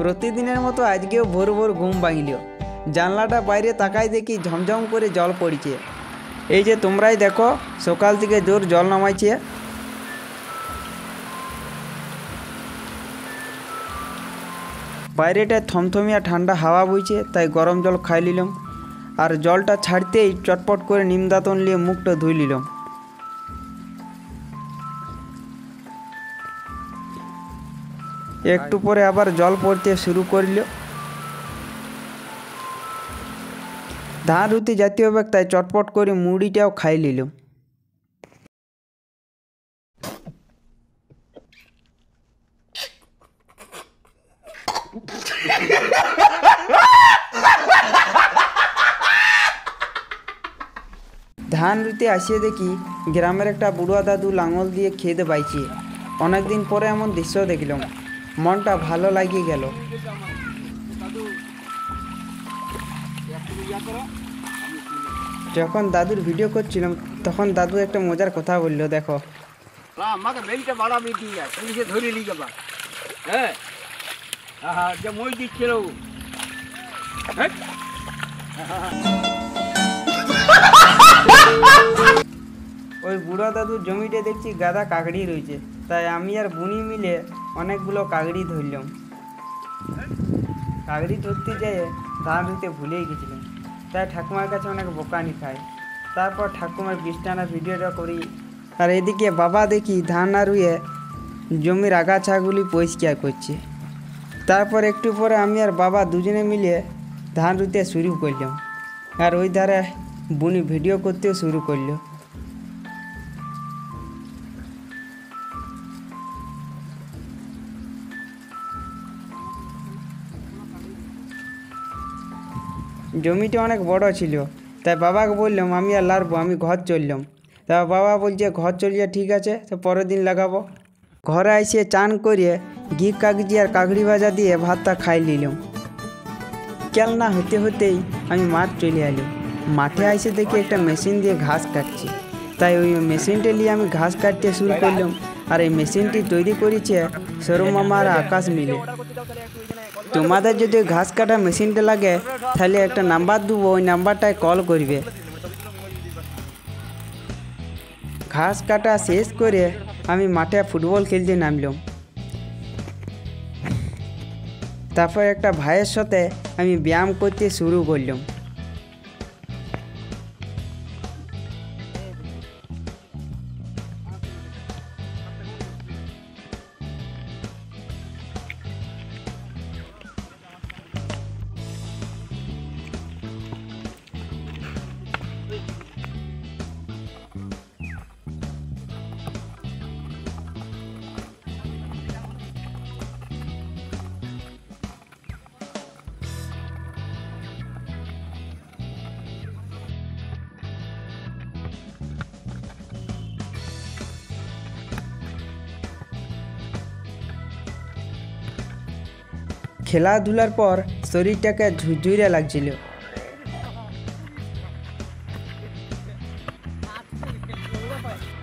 প্রতিদিনের মতো আজকেও ভোর ভোর ঘুম ভাঙল। জানলাটা বাইরে তাকাই দেখি ঝমঝম করে জল পড়ছে। এই যে তোমরাই দেখো, সকাল থেকে জোর জল নামাইছে। বাইরেটায় থমথমিয়া ঠান্ডা হাওয়া বইছে, তাই গরম জল খাই নিলাম। আর জলটা ছাড়তেই চটপট করে নিম দাঁতন নিয়ে মুখটা ধুই নিলাম। একটু পরে আবার জল পড়তে শুরু করল। ধান রুতি যেতে হবে, তাই চটপট করে মুড়িটাও খাই নিলাম। ধান রুতে আসিয়ে দেখি গ্রামের একটা বুড়া দাদু লাঙল দিয়ে খেতে পাইছে। অনেকদিন পরে এমন দৃশ্য দেখলাম, মনটা ভালো লাগিয়ে গেল। যখন দাদুর ভিডিও করছিলাম তখন দাদু একটা মজার কথা বললো, দেখো। ওই বুড়া দাদুর জমিতে দেখছি গাদা কাকড়ি রয়েছে, তাই আমি আর বুনি মিলে অনেকগুলো কাকড়ি ধরলাম। কাকড়ি ধরতে যেয়ে ধান রুতে ভুলেই গেছিলাম, তাই ঠাকুমার কাছে অনেক বোকানি খাই। তারপর ঠাকুমার বৃষ্টানা ভিডিওটা করি। আর এদিকে বাবা দেখি ধান না রুয়ে জমির আগাছাগুলি পরিষ্কার করছে। তারপর একটু পরে আমি আর বাবা দুজনে মিলে ধান রুতে শুরু করলাম। আর ওই ধারে বুনি ভিডিও করতেও শুরু করলো। জমিটা অনেক বড় ছিল, তাই বাবাকে বললাম আমি আর লাড়বো, আমি ঘর চললাম। তা বাবা বলছে ঘর চলিয়ে ঠিক আছে, তো পরের দিন লাগাবো। ঘরে এসে চান করিয়ে ঘি কাগজি আর কাকড়ি ভাজা দিয়ে ভাতটা খাই নিলাম। কেলনা হতে হতেই আমি মাঠ চলে এলাম। মাঠে এসে দেখি একটা মেশিন দিয়ে ঘাস কাটছি, তাই ওই মেশিনটা নিয়ে আমি ঘাস কাটতে শুরু করলাম। আর এই মেশিনটি তৈরি করেছে সরু মামা আর আকাশ মিলে। তোমাদের যদি ঘাস কাটা মেশিনটা লাগে তাহলে একটা নাম্বার দেবো, ওই নাম্বারটায় কল করবে। ঘাস কাটা শেষ করে আমি মাঠে ফুটবল খেলতে নামলাম। তারপর একটা ভাইয়ের সাথে আমি ব্যায়াম করতে শুরু করলাম। খেলাধুলার পর শরীরটাকে ঝুরঝুরে লাগছিল।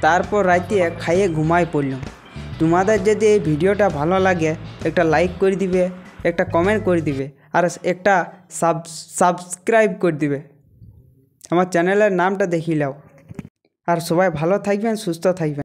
তারপর রাতে খাইয়ে ঘুমাই পড়লাম। তোমাদের যদি এই ভিডিওটা ভালো লাগে একটা লাইক করে দিবে, একটা কমেন্ট করে দিবে, আর একটা সাবস্ক্রাইব করে দিবে। আমার চ্যানেলের নামটা দেখিয়ে নাও। আর সবাই ভালো থাকবেন, সুস্থ থাকবেন।